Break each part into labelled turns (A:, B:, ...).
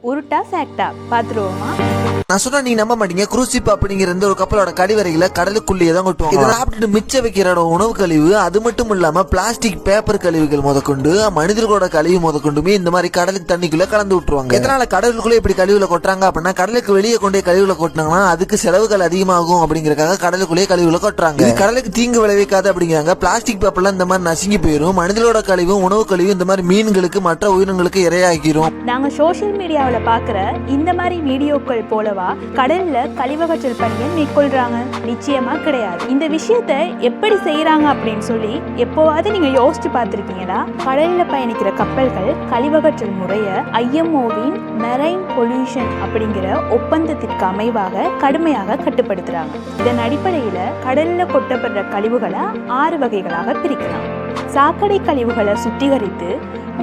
A: உருட்டா ஃபேக்டா பாத்துருவோமா?
B: நான் சொன்னா நீ நம்ப மாட்டீங்க. க்ரூஸ் ஷிப் அப்படிங்கிற ஒரு கப்பலோட கழிவறைகளை கடலுக்குள்ளேயே தான் கொட்டுவாங்க. இதை சாப்பிட்டுட்டு மிச்ச வைக்கிற உணவு கழிவு, அது மட்டும் இல்லாம பிளாஸ்டிக் பேப்பர் கழிவுகள் முதற்கொண்டு மனிதர்களோட கழிவு முதற்கொண்டுமே இந்த மாதிரி கடலுக்கு தண்ணிக்குள்ள கலந்து விட்டுருவாங்க. எதனால கடலுக்குள்ள இப்படி கழிவுல கொட்டுறாங்க அப்படின்னா, கடலுக்கு வெளியே கொண்டே கழிவுல கொட்டினாங்கன்னா அதுக்கு செலவுகள் அதிகமாகும் அப்படிங்கறக்காக கடலுக்குள்ளேயே கழிவுல கொட்டுறாங்க. இது கடலுக்கு தீங்கு விளைவிக்காது அப்படிங்கிறாங்க. பிளாஸ்டிக் பேப்பர்லாம் இந்த மாதிரி நசுங்கி போயிடும். மனிதர்களோட கழிவு, உணவு கழிவு இந்த மாதிரி மீன்களுக்கு மற்ற உயிரினங்களுக்கு இரையாகிரும்.
A: நாங்க சோசியல் மீடியாவில் பார்க்குற இந்த மாதிரி வீடியோக்கள் போலவா கடல்ல கழிவகற்றல் பணியை மேற்கொள்றாங்க? நிச்சயமா கிடையாது. இந்த விஷயத்த எப்படி செய்யறாங்க அப்படின்னு சொல்லி எப்போவாவது நீங்க யோசிச்சு பார்த்திருக்கீங்களா? கடல்ல பயணிக்கிற கப்பல்கள் கழிவகற்றல் முறைய IMOவின் மெரைன் பொல்யூஷன் அப்படிங்கிற ஒப்பந்தத்திற்கு அமைவாக கடுமையாக கட்டுப்படுத்துறாங்க. இதன் அடிப்படையில கடல்ல கொட்டப்படுற கழிவுகளை 6 வகைகளாக பிரிக்கலாம். சாக்கடை கழிவுகளை சுத்திகரித்து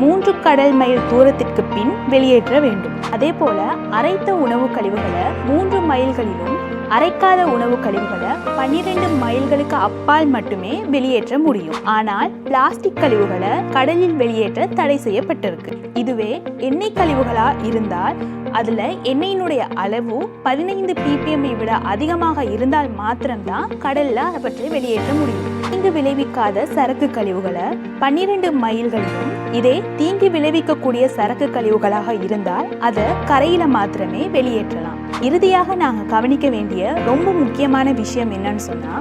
A: 3 கடல் மைல் தூரத்திற்கு பின் வெளியேற்ற வேண்டும். அதே போல அரைத்த உணவு கழிவுகளை 3 மைல்களிலும், அரைக்காத உணவு கழிவுகளை 12 மைல்களுக்கு அப்பால் மட்டுமே வெளியேற்ற முடியும். ஆனால் பிளாஸ்டிக் கழிவுகளை கடலில் வெளியேற்ற தடை செய்யப்பட்டிருக்கு. இதுவே எண்ணெய் கழிவுகளா இருந்தால் அதுல எண்ணெயினுடைய அளவு 15 ppm விட அதிகமாக இருந்தால் மாத்திரம்தான் கடல்ல அவற்றை வெளியேற்ற முடியும். தீங்கு விளைவிக்காத சரக்கு கழிவுகளை 12 மைல்களிலும், இதே தீங்கு விளைவிக்கக்கூடிய சரக்கு கழிவுகளாக இருந்தால் அதை கரையில மாத்திரமே வெளியேற்றலாம். இறுதியாக நாங்க கவனிக்க வேண்டிய ரொம்ப முக்கியமான விஷயம் என்னன்னு சொன்னா,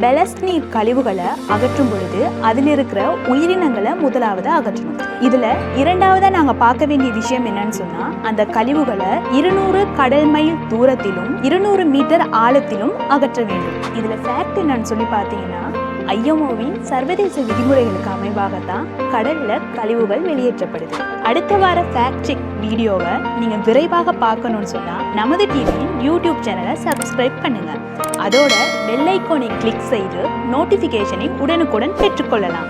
A: பெலஸ்ட் நீர் கழிவுகளை அகற்றும் பொழுது அதில் இருக்கிற உயிரினங்களை முதலாவது அகற்றணும். இதுல இரண்டாவதா நாங்க பார்க்க வேண்டிய விஷயம் என்னன்னு சொன்னா, அந்த கழிவுகளை 200 கடல் மைல் தூரத்திலும் 200 மீட்டர் ஆழத்திலும் அகற்ற வேண்டும். இதுல ஃபேக்ட் என்னன்னு சொல்லி பார்த்தீங்கன்னா, IMOவின் சர்வதேச விதிமுறைகளுக்கு அமைவாகத்தான் கடல்ல கழிவுகள் வெளியேற்றப்படுது. அடுத்த வார ஃபேக்ட் செக் வீடியோவை நீங்க விரைவாக பார்க்கணும்னு சொன்னா நமது டிவியின் யூடியூப் சேனலை சப்ஸ்கிரைப் பண்ணுங்க. அதோட பெல் ஐகானை கிளிக் செய்து நோட்டிபிகேஷனை உடனுக்குடன் பெற்றுக்கொள்ளலாம்.